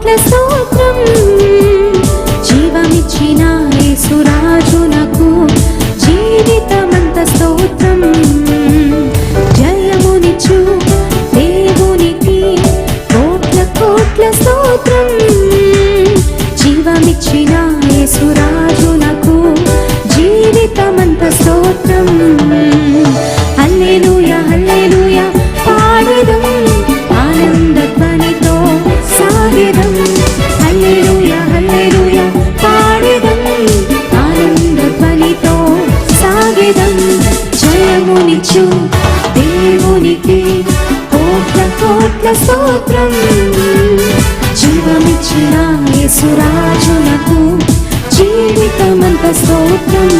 కోట్ల స్తోత్రం జీవమిచ్చిన యేసురాజునకు జీవితమంత స్తోత్రం జయమునిచ్చు దేవునికి కోట్ల కోట్ల స్తోత్రం జీవమిచ్చిన యేసురాజునకు జీవితమంత స్తోత్రం హల్లెలూయా హల్లెలూయా పాడెదం ఆనంద ధ్వనితో సాగెదం హల్లెలూయా హల్లెలూయా పాడెదం ఆనంద ధ్వనితో సాగెదం జయమునిచ్చు దేవునికి కోట్ల కోట్ల స్తోత్రం జీవమిచ్చిన యేసురాజునకు జీవితమంత స్తోత్రం